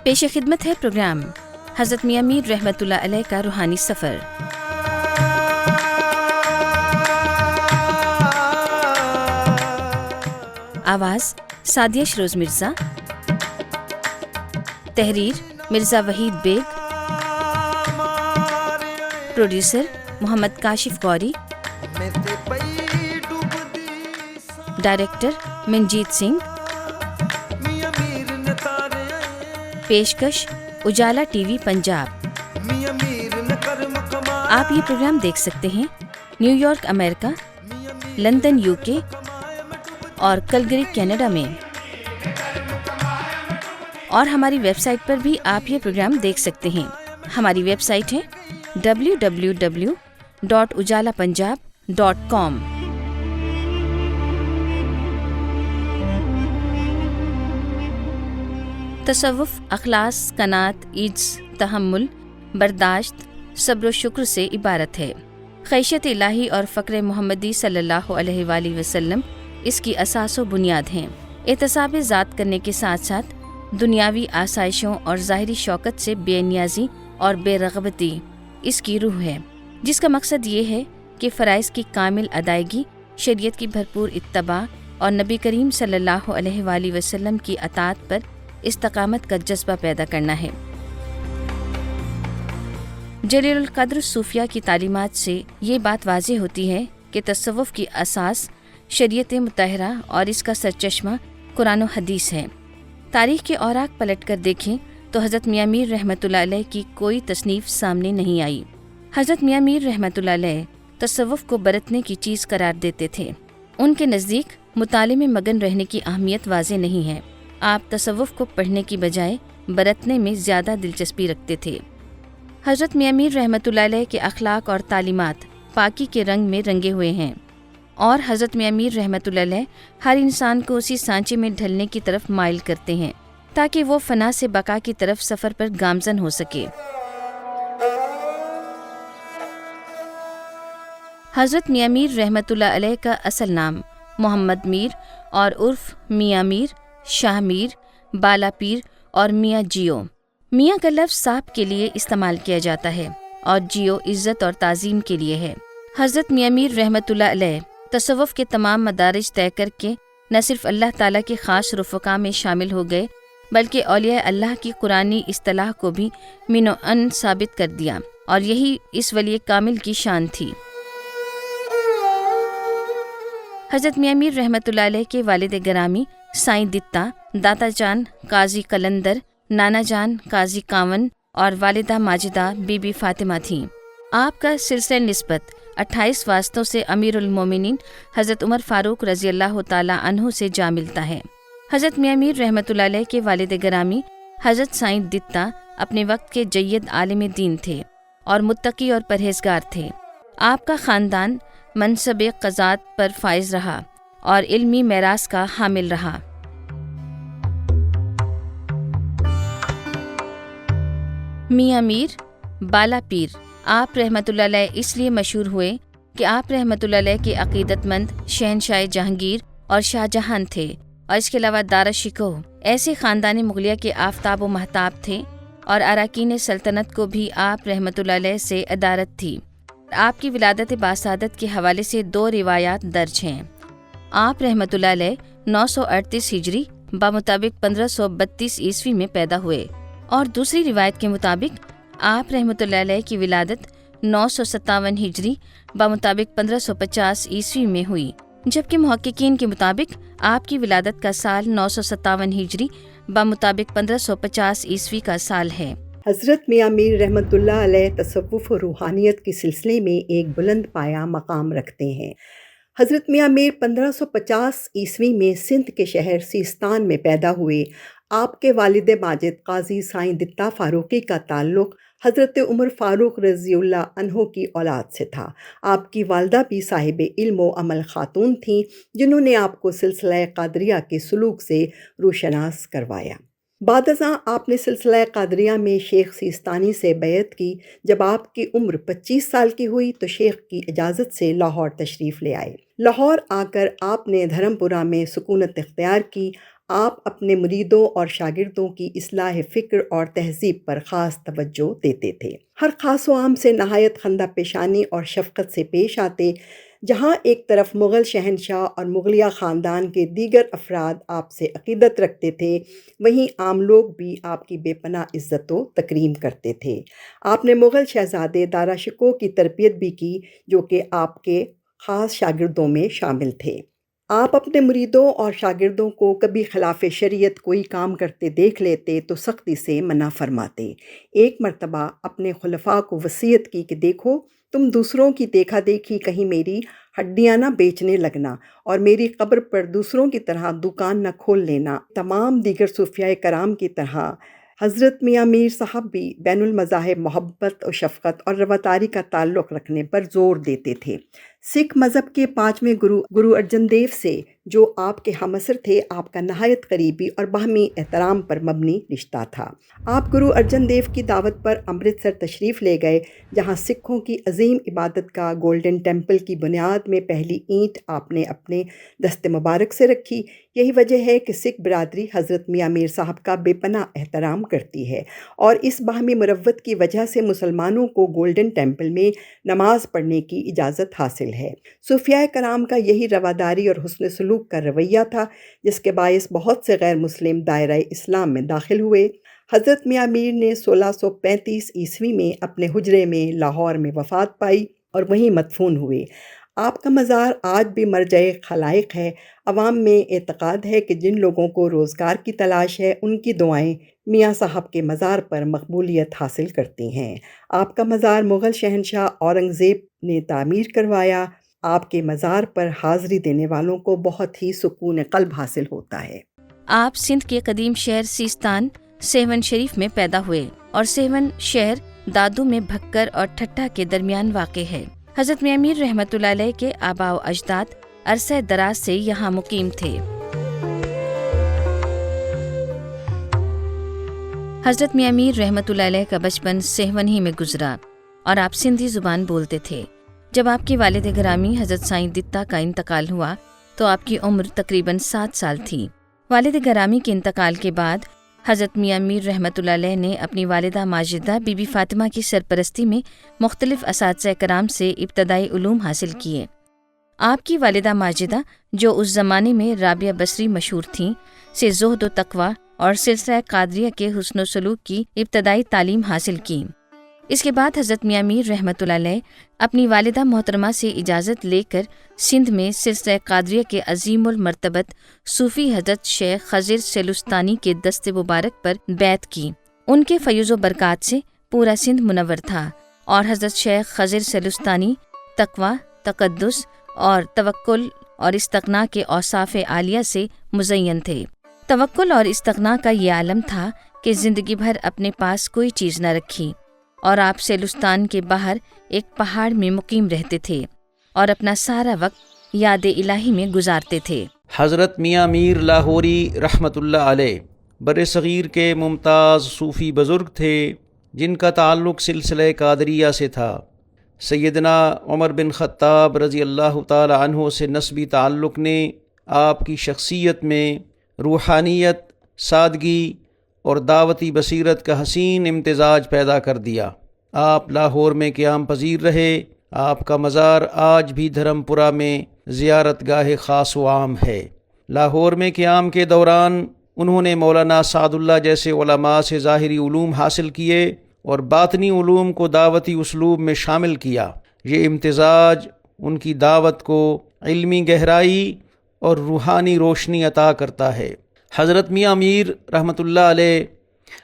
پیش خدمت ہے پروگرام حضرت میاں میر رحمۃ اللہ علیہ کا روحانی سفر۔ آواز سعدیہ شروز مرزا، تحریر مرزا وحید بیگ، پروڈیوسر محمد کاشف گوری، ڈائریکٹر منجیت سنگھ، پیشکش اجالا ٹی وی پنجاب۔ آپ یہ پروگرام دیکھ سکتے ہیں نیو یارک امریکہ، لندن UK اور کلگری کینیڈا میں، اور ہماری ویب سائٹ پر بھی آپ یہ پروگرام دیکھ سکتے ہیں۔ ہماری ویب سائٹ ہے www.ujalapunjab.com۔ تصوف اخلاص، قناعت، عجز، تحمل، برداشت، صبر و شکر سے عبارت ہے۔ خشیت الہی اور فقر محمدی صلی اللہ علیہ وآلہ وسلم اس کی اساس و بنیاد ہیں۔ احتساب ذات کرنے کے ساتھ ساتھ دنیاوی آسائشوں اور ظاہری شوکت سے بے نیازی اور بے رغبتی اس کی روح ہے، جس کا مقصد یہ ہے کہ فرائض کی کامل ادائیگی، شریعت کی بھرپور اتباع اور نبی کریم صلی اللہ علیہ وآلہ وسلم کی اطاعت پر استقامت کا جذبہ پیدا کرنا ہے۔ جلیل القدر صوفیہ کی تعلیمات سے یہ بات واضح ہوتی ہے کہ تصوف کی اساس شریعت مطہرہ اور اس کا سرچشمہ قرآن و حدیث ہے۔ تاریخ کے اوراق پلٹ کر دیکھیں تو حضرت میاں میر رحمۃ اللہ علیہ کی کوئی تصنیف سامنے نہیں آئی۔ حضرت میاں میر رحمۃ اللہ علیہ تصوف کو برتنے کی چیز قرار دیتے تھے۔ ان کے نزدیک مطالعے میں مگن رہنے کی اہمیت واضح نہیں ہے۔ آپ تصوف کو پڑھنے کی بجائے برتنے میں زیادہ دلچسپی رکھتے تھے۔ حضرت میاں میر رحمۃ اللہ علیہ کے اخلاق اور تعلیمات پاکی کے رنگ میں رنگے ہوئے ہیں، اور حضرت میاں میر رحمۃ اللہ علیہ ہر انسان کو اسی سانچے میں ڈھلنے کی طرف مائل کرتے ہیں تاکہ وہ فنا سے بقا کی طرف سفر پر گامزن ہو سکے۔ حضرت میاں میر رحمۃ اللہ علیہ کا اصل نام محمد میر اور عرف میاں میر، شاہ میر، بالا پیر اور میاں جیو۔ میاں کا لفظ صاحب کے لیے استعمال کیا جاتا ہے اور جیو عزت اور تعظیم کے لیے ہے۔ حضرت میاں میر رحمۃ اللہ علیہ تصوف کے تمام مدارج طے کر کے نہ صرف اللہ تعالیٰ کے خاص رفقا میں شامل ہو گئے بلکہ اولیاء اللہ کی قرآنی اصطلاح کو بھی من و ان ثابت کر دیا، اور یہی اس ولی کامل کی شان تھی۔ حضرت میاں میر رحمۃ اللہ علیہ کے والد گرامی سائیں دتا، داتا جان قاضی قلندر، نانا جان قاضی کاون اور والدہ ماجدہ بی بی فاطمہ تھیں۔ آپ کا سلسلہ نسبت 28 واسطوں سے امیر المومنین حضرت عمر فاروق رضی اللہ تعالیٰ عنہ سے جا ملتا ہے۔ حضرت میاں میر رحمۃ اللہ علیہ کے والد گرامی حضرت سائیں دتا اپنے وقت کے جید عالم دین تھے اور متقی اور پرہیزگار تھے۔ آپ کا خاندان منصب قضات پر فائز رہا اور علمی میراث کا حامل رہا۔ میاں میر بالا پیر آپ رحمۃ اللہ علیہ اس لیے مشہور ہوئے کہ آپ رحمۃ اللہ علیہ کے عقیدت مند شہنشاہ جہانگیر اور شاہ جہان تھے، اور اس کے علاوہ دارا شکوہ ایسے خاندان مغلیہ کے آفتاب و مہتاب تھے، اور اراکین سلطنت کو بھی آپ رحمۃ اللہ علیہ سے ادارت تھی۔ آپ کی ولادت باسعادت کے حوالے سے 2 روایات درج ہیں۔ آپ رحمۃ اللہ علیہ 938 ہجری بمطابق 1532 عیسوی میں پیدا ہوئے، اور دوسری روایت کے مطابق آپ رحمۃ اللہ علیہ کی ولادت 957 ہجری بمطابق 1550 عیسوی میں ہوئی، جبکہ محققین کے مطابق آپ کی ولادت کا سال 957 ہجری بمطابق 1550 عیسوی کا سال ہے۔ حضرت میاں میر رحمۃ اللہ علیہ تصوف و روحانیت کے سلسلے میں ایک بلند پایہ مقام رکھتے ہیں۔ حضرت میاں میر 1550 عیسوی میں سندھ کے شہر سیستان میں پیدا ہوئے۔ آپ کے والد ماجد قاضی سائیں دتا فاروقی کا تعلق حضرت عمر فاروق رضی اللہ عنہ کی اولاد سے تھا۔ آپ کی والدہ بھی صاحب علم و عمل خاتون تھیں، جنہوں نے آپ کو سلسلہ قادریہ کے سلوک سے روشناس کروایا۔ بعد ازاں آپ نے سلسلہ قادریہ میں شیخ سیستانی سے بیعت کی۔ جب آپ کی عمر 25 سال کی ہوئی تو شیخ کی اجازت سے لاہور تشریف لے آئے۔ لاہور آ کر آپ نے دھرم پورہ میں سکونت اختیار کی۔ آپ اپنے مریدوں اور شاگردوں کی اصلاح فکر اور تہذیب پر خاص توجہ دیتے تھے۔ ہر خاص و عام سے نہایت خندہ پیشانی اور شفقت سے پیش آتے۔ جہاں ایک طرف مغل شہنشاہ اور مغلیہ خاندان کے دیگر افراد آپ سے عقیدت رکھتے تھے، وہیں عام لوگ بھی آپ کی بے پناہ عزت و تکریم کرتے تھے۔ آپ نے مغل شہزادے دارا شکوہ کی تربیت بھی کی، جو کہ آپ کے خاص شاگردوں میں شامل تھے۔ آپ اپنے مریدوں اور شاگردوں کو کبھی خلاف شریعت کوئی کام کرتے دیکھ لیتے تو سختی سے منع فرماتے۔ ایک مرتبہ اپنے خلفاء کو وصیت کی کہ دیکھو، تم دوسروں کی دیکھا دیکھی کہیں میری ہڈیاں نہ بیچنے لگنا اور میری قبر پر دوسروں کی طرح دکان نہ کھول لینا۔ تمام دیگر صوفیاء کرام کی طرح حضرت میاں میر صاحب بھی بین المذاہب محبت و شفقت اور رواداری کا تعلق رکھنے پر زور دیتے تھے۔ سکھ مذہب کے 5ویں گرو ارجن دیو سے، جو آپ کے ہم عصر تھے، آپ کا نہایت قریبی اور باہمی احترام پر مبنی رشتہ تھا۔ آپ گرو ارجن دیو کی دعوت پر امرتسر تشریف لے گئے، جہاں سکھوں کی عظیم عبادت کا گولڈن ٹیمپل کی بنیاد میں پہلی اینٹ آپ نے اپنے دست مبارک سے رکھی۔ یہی وجہ ہے کہ سکھ برادری حضرت میاں میر صاحب کا بے پناہ احترام کرتی ہے، اور اس باہمی مروت کی وجہ سے مسلمانوں کو گولڈن ٹیمپل میں نماز پڑھنے کی اجازت حاصل ہے۔ صوفیاء کرام کا یہی رواداری اور حسن سلوک کا رویہ تھا جس کے باعث بہت سے غیر مسلم دائرہ اسلام میں داخل ہوئے۔ حضرت میاں میر نے 1635 عیسوی میں اپنے حجرے میں لاہور میں وفات پائی اور وہیں مدفون ہوئے۔ آپ کا مزار آج بھی مرجع خلائق ہے۔ عوام میں اعتقاد ہے کہ جن لوگوں کو روزگار کی تلاش ہے، ان کی دعائیں میاں صاحب کے مزار پر مقبولیت حاصل کرتی ہیں۔ آپ کا مزار مغل شہنشاہ اورنگزیب نے تعمیر کروایا۔ آپ کے مزار پر حاضری دینے والوں کو بہت ہی سکون قلب حاصل ہوتا ہے۔ آپ سندھ کے قدیم شہر سیستان سیون شریف میں پیدا ہوئے، اور سیون شہر دادو میں بھکر اور ٹھٹھا کے درمیان واقع ہے۔ حضرت میاں میر رحمۃ اللہ علیہ کے آباء و اجداد عرصہ دراز سے یہاں مقیم تھے۔ حضرت میاں میر رحمۃ اللہ علیہ کا بچپن سیون ہی میں گزرا، اور آپ سندھی زبان بولتے تھے۔ جب آپ کی والد گرامی حضرت سائیں دتا کا انتقال ہوا تو آپ کی عمر تقریباً 7 سال تھی۔ والد گرامی کے انتقال کے بعد حضرت میاں میر رحمۃ اللہ علیہ نے اپنی والدہ ماجدہ بی بی فاطمہ کی سرپرستی میں مختلف اساتذہ کرام سے ابتدائی علوم حاصل کیے۔ آپ کی والدہ ماجدہ، جو اس زمانے میں رابعہ بصری مشہور تھیں، سے زہد و تقویٰ اور سلسلہ قادریہ کے حسن و سلوک کی ابتدائی تعلیم حاصل کی۔ اس کے بعد حضرت میاں میر رحمۃ اللہ علیہ اپنی والدہ محترمہ سے اجازت لے کر سندھ میں سلسلہ قادریہ کے عظیم المرتبت صوفی حضرت شیخ خضر سیلوستانی کے دست مبارک پر بیعت کی۔ ان کے فیض و برکات سے پورا سندھ منور تھا، اور حضرت شیخ خضر سیلوستانی تقویٰ، تقدس اور توکل اور استغنا کے اوصاف عالیہ سے مزین تھے۔ توکل اور استغنا کا یہ عالم تھا کہ زندگی بھر اپنے پاس کوئی چیز نہ رکھی، اور آپ سیلوستان کے باہر ایک پہاڑ میں مقیم رہتے تھے اور اپنا سارا وقت یاد الہی میں گزارتے تھے۔ حضرت میاں میر لاہوری رحمۃ اللہ علیہ بر صغیر کے ممتاز صوفی بزرگ تھے جن کا تعلق سلسلہ قادریہ سے تھا۔ سیدنا عمر بن خطاب رضی اللہ تعالی عنہ سے نسبی تعلق نے آپ کی شخصیت میں روحانیت، سادگی اور دعوتی بصیرت کا حسین امتزاج پیدا کر دیا۔ آپ لاہور میں قیام پذیر رہے۔ آپ کا مزار آج بھی دھرمپورہ میں زیارت گاہ خاص و عام ہے۔ لاہور میں قیام کے دوران انہوں نے مولانا سعد اللہ جیسے علماء سے ظاہری علوم حاصل کیے اور باطنی علوم کو دعوتی اسلوب میں شامل کیا۔ یہ امتزاج ان کی دعوت کو علمی گہرائی اور روحانی روشنی عطا کرتا ہے۔ حضرت میاں میر رحمۃ اللہ علیہ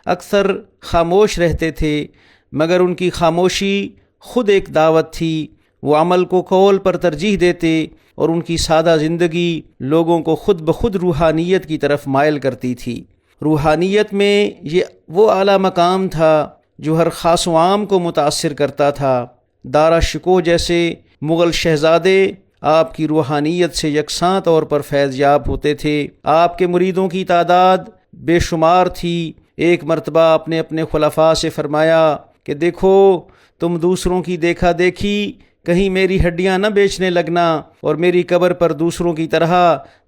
اکثر خاموش رہتے تھے، مگر ان کی خاموشی خود ایک دعوت تھی۔ وہ عمل کو قول پر ترجیح دیتے اور ان کی سادہ زندگی لوگوں کو خود بخود روحانیت کی طرف مائل کرتی تھی۔ روحانیت میں یہ وہ اعلیٰ مقام تھا جو ہر خاص و عام کو متاثر کرتا تھا۔ دارا شکوہ جیسے مغل شہزادے آپ کی روحانیت سے یکساں طور پر فیض یاب ہوتے تھے۔ آپ کے مریدوں کی تعداد بے شمار تھی۔ ایک مرتبہ آپ نے اپنے خلفاء سے فرمایا کہ دیکھو، تم دوسروں کی دیکھا دیکھی کہیں میری ہڈیاں نہ بیچنے لگنا اور میری قبر پر دوسروں کی طرح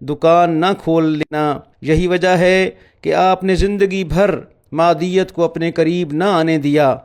دکان نہ کھول لینا۔ یہی وجہ ہے کہ آپ نے زندگی بھر مادیت کو اپنے قریب نہ آنے دیا۔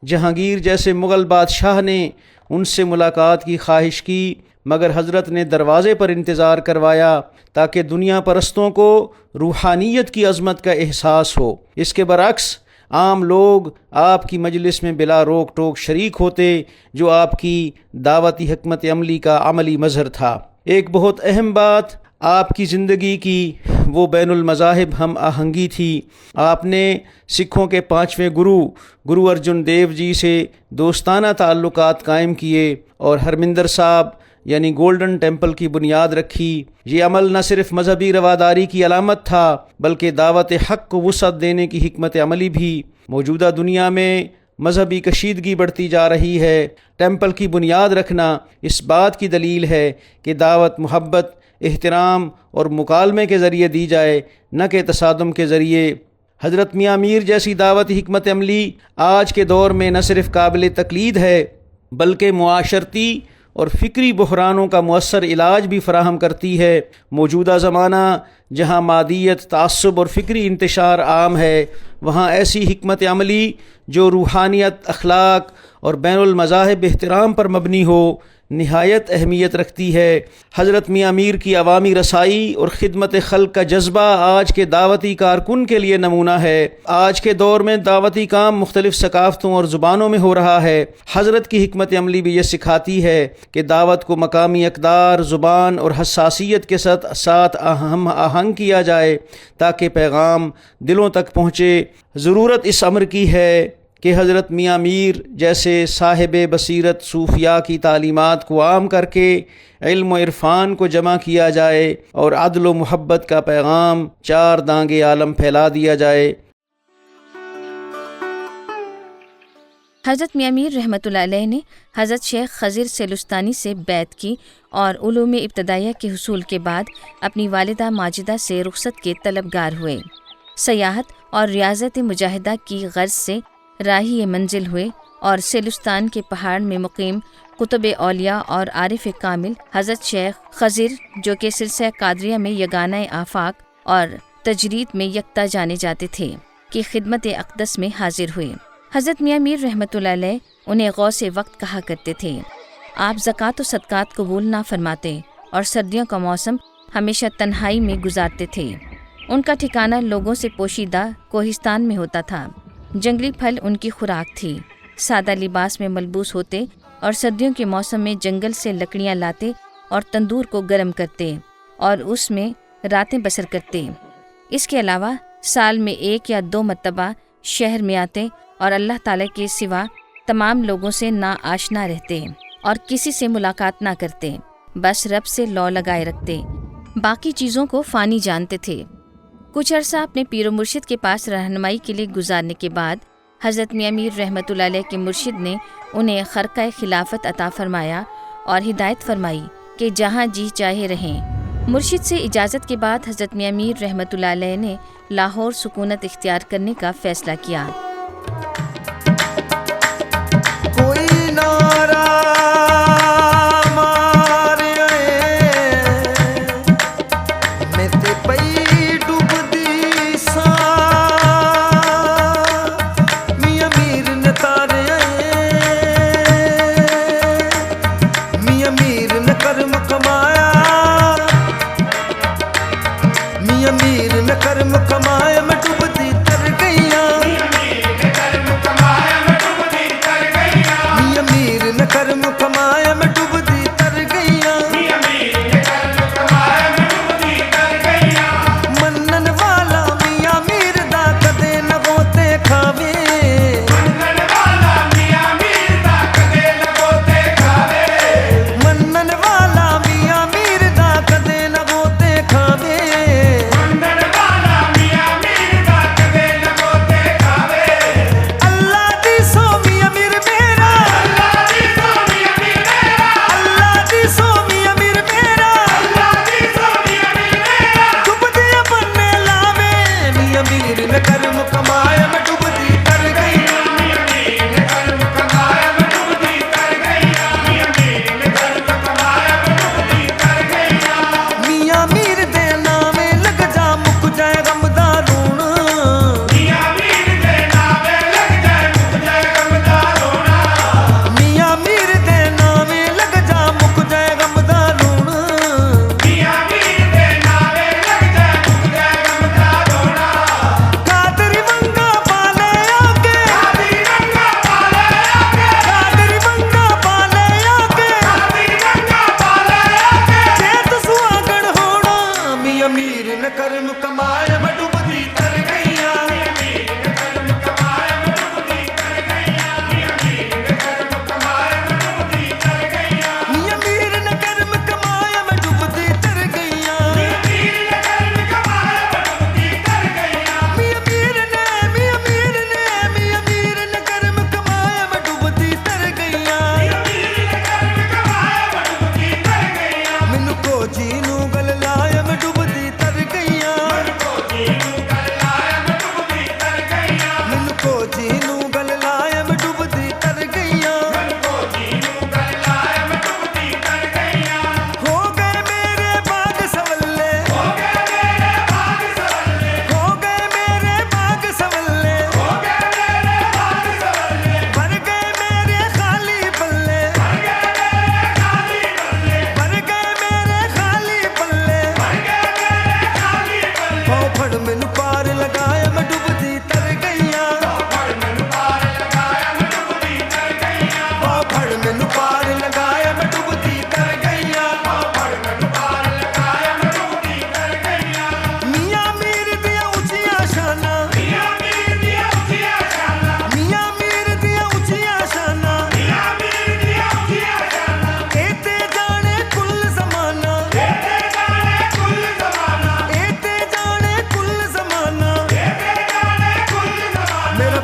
جہانگیر جیسے مغل بادشاہ نے ان سے ملاقات کی خواہش کی، مگر حضرت نے دروازے پر انتظار کروایا تاکہ دنیا پرستوں کو روحانیت کی عظمت کا احساس ہو۔ اس کے برعکس عام لوگ آپ کی مجلس میں بلا روک ٹوک شریک ہوتے، جو آپ کی دعوتی حکمت عملی کا عملی مظہر تھا۔ ایک بہت اہم بات آپ کی زندگی کی وہ بین المذاہب ہم آہنگی تھی۔ آپ نے سکھوں کے 5ویں گرو ارجن دیو جی سے دوستانہ تعلقات قائم کیے اور ہرمندر صاحب یعنی گولڈن ٹیمپل کی بنیاد رکھی۔ یہ عمل نہ صرف مذہبی رواداری کی علامت تھا بلکہ دعوت حق کو وسعت دینے کی حکمت عملی بھی۔ موجودہ دنیا میں مذہبی کشیدگی بڑھتی جا رہی ہے۔ ٹیمپل کی بنیاد رکھنا اس بات کی دلیل ہے کہ دعوت محبت، احترام اور مکالمے کے ذریعے دی جائے، نہ کہ تصادم کے ذریعے۔ حضرت میاں میر جیسی دعوتی حکمت عملی آج کے دور میں نہ صرف قابل تقلید ہے بلکہ معاشرتی اور فکری بحرانوں کا مؤثر علاج بھی فراہم کرتی ہے۔ موجودہ زمانہ جہاں مادیت، تعصب اور فکری انتشار عام ہے، وہاں ایسی حکمت عملی جو روحانیت، اخلاق اور بین المذاہب احترام پر مبنی ہو، نہایت اہمیت رکھتی ہے۔ حضرت میاں میر کی عوامی رسائی اور خدمت خلق کا جذبہ آج کے دعوتی کارکن کے لیے نمونہ ہے۔ آج کے دور میں دعوتی کام مختلف ثقافتوں اور زبانوں میں ہو رہا ہے۔ حضرت کی حکمت عملی بھی یہ سکھاتی ہے کہ دعوت کو مقامی اقدار، زبان اور حساسیت کے ساتھ ہم آہنگ کیا جائے تاکہ پیغام دلوں تک پہنچے۔ ضرورت اس امر کی ہے کہ حضرت میاں میر جیسے صاحب بصیرت صوفیاء کی تعلیمات کو عام کر کے علم و عرفان کو جمع کیا جائے اور عدل و محبت کا پیغام 4 دانگے عالم پھیلا دیا جائے۔ حضرت میاں میر رحمۃ اللہ علیہ نے حضرت شیخ خضر سیلستانی سے بیعت کی اور علوم ابتدائیہ کے حصول کے بعد اپنی والدہ ماجدہ سے رخصت کے طلبگار ہوئے۔ سیاحت اور ریاضت مجاہدہ کی غرض سے راہی منزل ہوئے اور سیلستان کے پہاڑ میں مقیم قطب اولیاء اور عارف کامل حضرت شیخ خضر، جو کہ سلسلہ قادریہ میں یگانہ آفاق اور تجرید میں یکتا جانے جاتے تھے، کی خدمت اقدس میں حاضر ہوئے۔ حضرت میاں میر رحمۃ اللہ علیہ انہیں غوث وقت کہا کرتے تھے۔ آپ زکوٰۃ و صدقات قبول نہ فرماتے اور سردیوں کا موسم ہمیشہ تنہائی میں گزارتے تھے۔ ان کا ٹھکانہ لوگوں سے پوشیدہ کوہستان میں ہوتا تھا۔ جنگلی پھل ان کی خوراک تھی۔ سادہ لباس میں ملبوس ہوتے اور سردیوں کے موسم میں جنگل سے لکڑیاں لاتے اور تندور کو گرم کرتے اور اس میں راتیں بسر کرتے۔ اس کے علاوہ سال میں 1 یا 2 مرتبہ شہر میں آتے اور اللہ تعالیٰ کے سوا تمام لوگوں سے نا آشنا رہتے اور کسی سے ملاقات نہ کرتے، بس رب سے لو لگائے رکھتے، باقی چیزوں کو فانی جانتے تھے۔ کچھ عرصہ اپنے پیر و مرشد کے پاس رہنمائی کے لیے گزارنے کے بعد حضرت میاں میر رحمۃ اللہ علیہ کے مرشد نے انہیں خرقہ خلافت عطا فرمایا اور ہدایت فرمائی کہ جہاں جی چاہے رہیں۔ مرشد سے اجازت کے بعد حضرت میاں میر رحمۃ اللہ علیہ نے لاہور سکونت اختیار کرنے کا فیصلہ کیا۔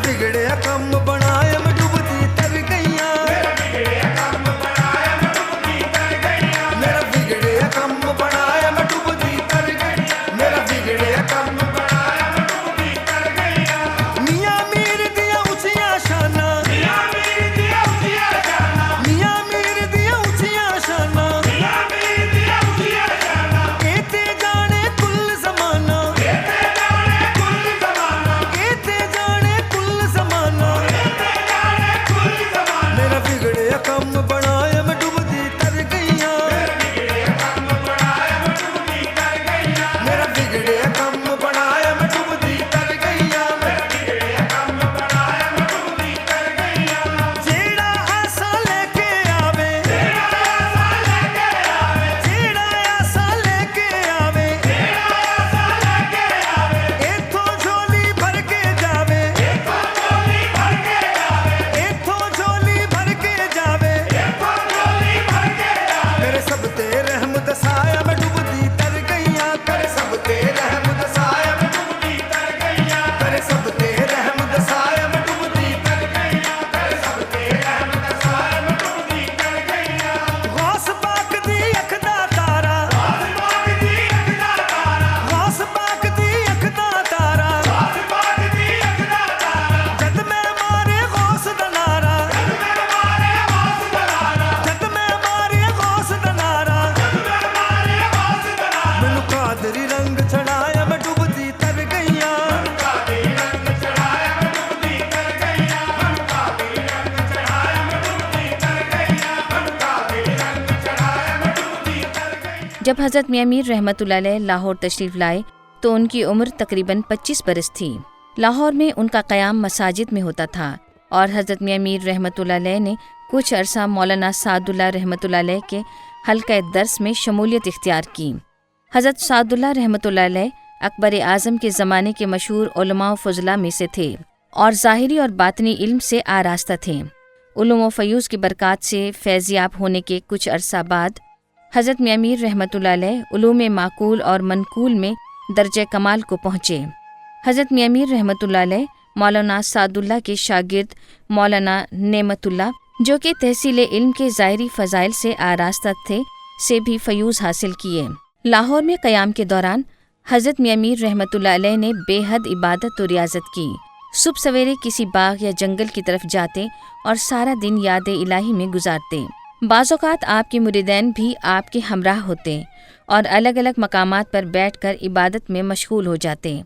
بگڑیا کم بنایا میں ڈوبتی تر گئیاں میرا بگڑیا کم بنایا میں ڈوبتی تر گئیاں میرا بگڑیا کم بنایا میں ڈوبتی تر گئیاں میرا بگڑیا کم بنایا میں ڈوبتی تر گئیاں میاں میر دیا اونچیاں شاناں میاں میر دیا اونچیاں شاناں میاں میر دیا اونچیاں شاناں میاں میر دیا اونچیاں شاناں کہتے جانے کل زمانہ کہتے جانے کل زمانہ کہتے جانے کل زمانہ کہتے جانے کل زمانہ میرا بگڑیا کم بنایا میں ڈوبتی تر گئیاں میرا بگڑیا کم بنایا میں ڈوبتی تر گئیاں میرا بگڑیا کم بنایا میں ڈوبتی تر گئیاں جیڑا آسا لے کے آوے جیڑا آسا لے کے آوے جیڑا آسا لے کے آوے جیڑا آسا لے کے آوے ایتھوں جھولی بھر کے جاوے ایتھوں جھولی بھر کے جاوے ایتھوں جھولی بھر کے جاوے ایتھوں جھولی بھر کے جاوے میرے سب تے رحم دسایا میں ڈوبتی تر گئیاں کرے سب تے رحم دسایا میں ڈوبتی تر گئیاں کرے سب تے رحم دسایا میں ڈوبتی تر گئیاں کرے سب تے رحم دسایا میں ڈوبتی تر گئیاں غوث پاک دی اکھ دا تارا غوث پاک دی اکھ دا تارا غوث پاک دی اکھ دا تارا غوث پاک دی اکھ دا تارا جد میں مارے غوث دا نعرہ جد میں مارے غوث دا نعرہ جد میں مارے غوث دا نعرہ جد میں مارے غوث دا نعرہ مینوں قادری رنگ چڑھایا میں ڈوبتی تر گئیاں قادری رنگ چڑھایا میں ڈوبتی تر گئیاں قادری رنگ چڑھایا میں ڈوبتی تر گئیاں قادری رنگ چڑھایا میں ڈوبتی تر گئیاں جب حضرت میاں میر رحمۃ اللہ علیہ لاہور تشریف لائے تو ان کی عمر تقریباً 25 برس تھی۔ لاہور میں ان کا قیام مساجد میں ہوتا تھا اور حضرت میاں میر رحمۃ اللہ علیہ نے کچھ عرصہ مولانا سعد اللہ رحمۃ اللہ علیہ کے حلقہ درس میں شمولیت اختیار کی۔ حضرت سعد اللہ رحمۃ اللہ علیہ اکبر اعظم کے زمانے کے مشہور علماء و فضلاء میں سے تھے اور ظاہری اور باطنی علم سے آراستہ تھے۔ علوم و فیوز کی برکات سے فیضیاب ہونے کے کچھ عرصہ بعد حضرت میاں میر رحمۃ اللہ علیہ علوم معقول اور منقول میں درجہ کمال کو پہنچے۔ حضرت میاں میر رحمۃ اللہ علیہ مولانا سعد اللہ کے شاگرد مولانا نعمت اللہ جو کہ تحصیل علم کے ظاہری فضائل سے آراستہ تھے سے بھی فیوز حاصل کیے۔ لاہور میں قیام کے دوران حضرت میاں میر رحمۃ اللہ علیہ نے بے حد عبادت و ریاضت کی۔ صبح سویرے کسی باغ یا جنگل کی طرف جاتے اور سارا دن یاد الہی میں گزارتے۔ بعض اوقات آپ کے مریدین بھی آپ کے ہمراہ ہوتے اور الگ الگ مقامات پر بیٹھ کر عبادت میں مشغول ہو جاتے۔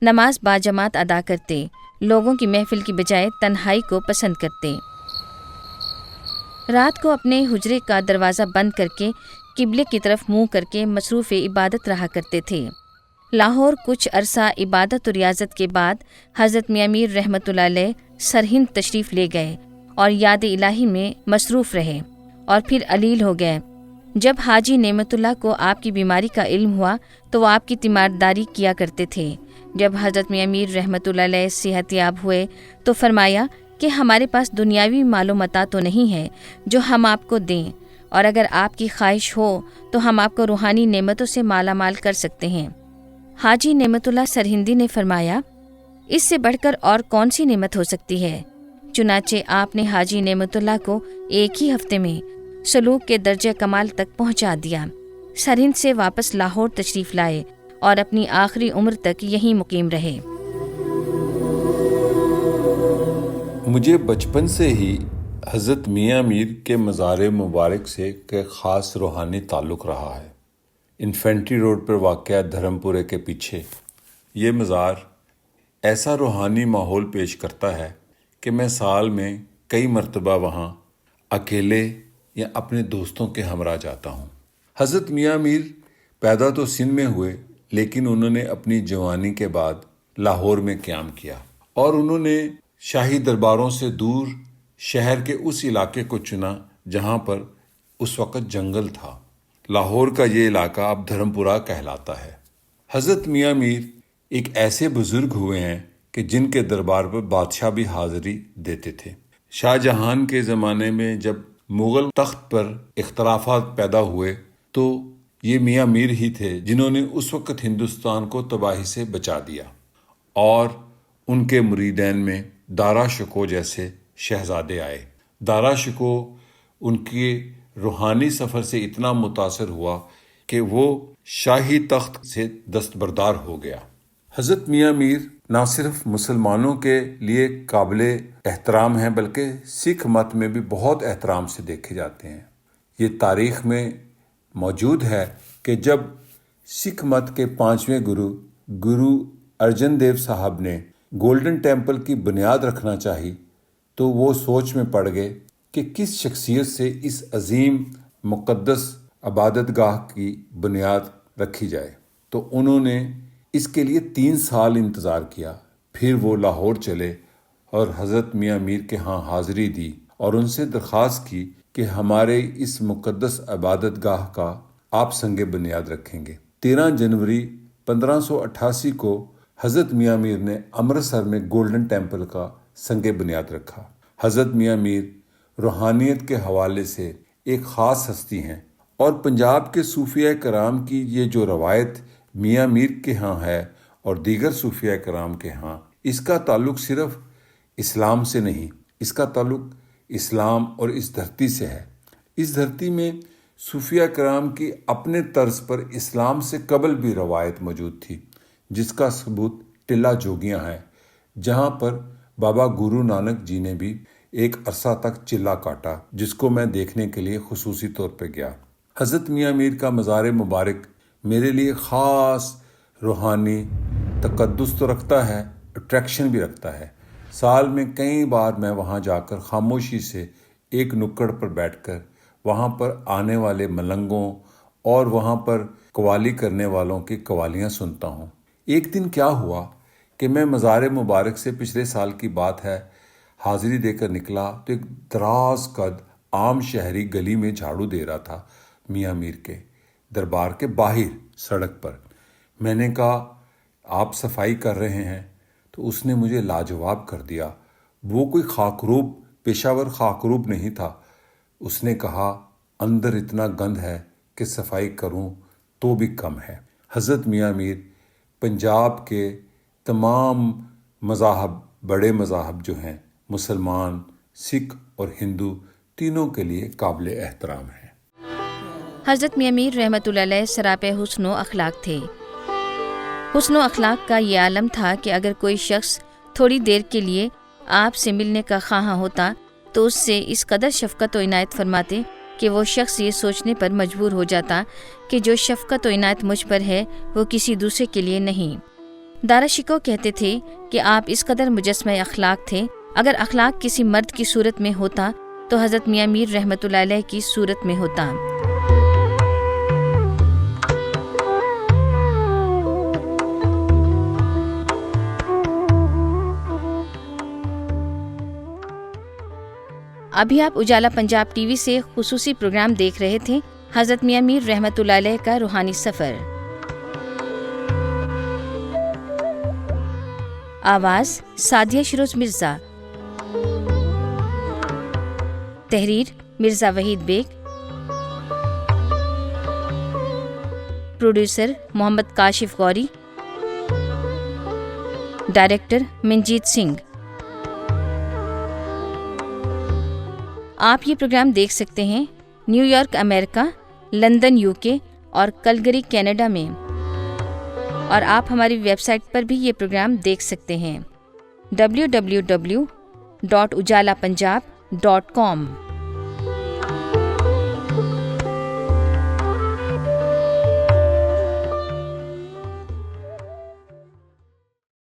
نماز باجماعت ادا کرتے، لوگوں کی محفل کی بجائے تنہائی کو پسند کرتے۔ رات کو اپنے حجرے کا دروازہ بند کر کے قبلے کی طرف منہ کر کے مصروف عبادت رہا کرتے تھے۔ لاہور کچھ عرصہ عبادت و ریاضت کے بعد حضرت میاں میر رحمۃ اللہ علیہ سرہند تشریف لے گئے اور یاد الہی میں مصروف رہے اور پھر علیل ہو گئے۔ جب حاجی نعمت اللہ کو آپ کی بیماری کا علم ہوا تو وہ آپ کی تیمارداری کیا کرتے تھے۔ جب حضرت میاں میر رحمۃ اللہ علیہ صحت یاب ہوئے تو فرمایا کہ ہمارے پاس دنیاوی مال و متاع تو نہیں ہے جو ہم آپ کو دیں، اور اگر آپ کی خواہش ہو تو ہم آپ کو روحانی نعمتوں سے مالا مال کر سکتے ہیں۔ حاجی نعمت اللہ سرہندی نے فرمایا، اس سے بڑھ کر اور کون سی نعمت ہو سکتی ہے؟ چنانچہ آپ نے حاجی نعمت اللہ کو ایک ہی ہفتے میں سلوک کے درجہ کمال تک پہنچا دیا۔ سرہند سے واپس لاہور تشریف لائے اور اپنی آخری عمر تک یہیں مقیم رہے۔ مجھے بچپن سے ہی حضرت میاں میر کے مزار مبارک سے ایک خاص روحانی تعلق رہا ہے۔ انفینٹری روڈ پر واقع دھرم پورے کے پیچھے یہ مزار ایسا روحانی ماحول پیش کرتا ہے کہ میں سال میں کئی مرتبہ وہاں اکیلے یا اپنے دوستوں کے ہمراہ جاتا ہوں۔ حضرت میاں میر پیدا تو سندھ میں ہوئے، لیکن انہوں نے اپنی جوانی کے بعد لاہور میں قیام کیا اور انہوں نے شاہی درباروں سے دور شہر کے اس علاقے کو چنا جہاں پر اس وقت جنگل تھا۔ لاہور کا یہ علاقہ اب دھرم پورہ کہلاتا ہے۔ حضرت میاں میر ایک ایسے بزرگ ہوئے ہیں کہ جن کے دربار پر بادشاہ بھی حاضری دیتے تھے۔ شاہ جہان کے زمانے میں جب مغل تخت پر اختلافات پیدا ہوئے تو یہ میاں میر ہی تھے جنہوں نے اس وقت ہندوستان کو تباہی سے بچا دیا، اور ان کے مریدین میں دارا شکو جیسے شہزادے آئے۔ دارا شکو ان کے روحانی سفر سے اتنا متاثر ہوا کہ وہ شاہی تخت سے دستبردار ہو گیا۔ حضرت میاں میر نہ صرف مسلمانوں کے لیے قابل احترام ہیں بلکہ سکھ مت میں بھی بہت احترام سے دیکھے جاتے ہیں۔ یہ تاریخ میں موجود ہے کہ جب سکھ مت کے 5ویں گرو ارجن دیو صاحب نے گولڈن ٹیمپل کی بنیاد رکھنا چاہی تو وہ سوچ میں پڑ گئے کہ کس شخصیت سے اس عظیم مقدس عبادت گاہ کی بنیاد رکھی جائے، تو انہوں نے اس کے لیے 3 سال انتظار کیا۔ پھر وہ لاہور چلے اور حضرت میاں میر کے ہاں حاضری دی اور ان سے درخواست کی کہ ہمارے اس مقدس عبادت گاہ کا آپ سنگ بنیاد رکھیں گے۔ 13 جنوری 1588 کو حضرت میاں میر نے امرتسر میں گولڈن ٹیمپل کا سنگ بنیاد رکھا۔ حضرت میاں میر روحانیت کے حوالے سے ایک خاص ہستی ہیں، اور پنجاب کے صوفیہ کرام کی یہ جو روایت میاں میر کے ہاں ہے اور دیگر صوفیہ کرام کے ہاں، اس کا تعلق صرف اسلام سے نہیں، اس کا تعلق اسلام اور اس دھرتی سے ہے۔ اس دھرتی میں صوفیہ کرام کی اپنے طرز پر اسلام سے قبل بھی روایت موجود تھی، جس کا ثبوت ٹلہ جوگیاں ہے، جہاں پر بابا گرو نانک جی نے بھی ایک عرصہ تک چلہ کاٹا، جس کو میں دیکھنے کے لیے خصوصی طور پہ گیا۔ حضرت میاں میر کا مزار مبارک میرے لیے خاص روحانی تقدس تو رکھتا ہے، اٹریکشن بھی رکھتا ہے۔ سال میں کئی بار میں وہاں جا کر خاموشی سے ایک نکڑ پر بیٹھ کر وہاں پر آنے والے ملنگوں اور وہاں پر قوالی کرنے والوں کی قوالیاں سنتا ہوں۔ ایک دن کیا ہوا کہ میں مزار مبارک سے پچھلے سال کی بات ہے حاضری دے کر نکلا تو ایک دراز قد عام شہری گلی میں جھاڑو دے رہا تھا میاں میر کے دربار کے باہر سڑک پر۔ میں نے کہا آپ صفائی کر رہے ہیں؟ تو اس نے مجھے لاجواب کر دیا۔ وہ کوئی خاکروب پیشہ ور خاکروب نہیں تھا۔ اس نے کہا اندر اتنا گند ہے کہ صفائی کروں تو بھی کم ہے۔ حضرت میاں میر پنجاب کے تمام مذاہب، بڑے مذاہب جو ہیں، مسلمان، سکھ اور ہندو، تینوں کے لیے قابل احترام ہیں۔ حضرت میاں میر رحمۃ اللہ علیہ سراپے حسن و اخلاق تھے۔ حسن و اخلاق کا یہ عالم تھا کہ اگر کوئی شخص تھوڑی دیر کے لیے آپ سے ملنے کا خواہاں ہوتا تو اس سے اس قدر شفقت و عنایت فرماتے کہ وہ شخص یہ سوچنے پر مجبور ہو جاتا کہ جو شفقت و عنایت مجھ پر ہے وہ کسی دوسرے کے لیے نہیں۔ دارا شکو کہتے تھے کہ آپ اس قدر مجسمہ اخلاق تھے، اگر اخلاق کسی مرد کی صورت میں ہوتا تو حضرت میاں میر رحمۃ اللہ علیہ کی صورت میں ہوتا۔ ابھی آپ اجالا پنجاب ٹی وی سے خصوصی پروگرام دیکھ رہے تھے، حضرت میاں میر رحمۃ اللہ علیہ کا روحانی سفر۔ آواز سعدیہ شیروز مرزا، تحریر مرزا وحید بیگ، پروڈیوسر محمد کاشف غوری، ڈائریکٹر منجیت سنگھ۔ آپ یہ پروگرام دیکھ سکتے ہیں نیو یارک امریکہ، لندن UK اور کلگری کینیڈا میں، اور آپ ہماری ویب سائٹ پر بھی یہ پروگرام دیکھ سکتے ہیں www.ujalapunjab.com۔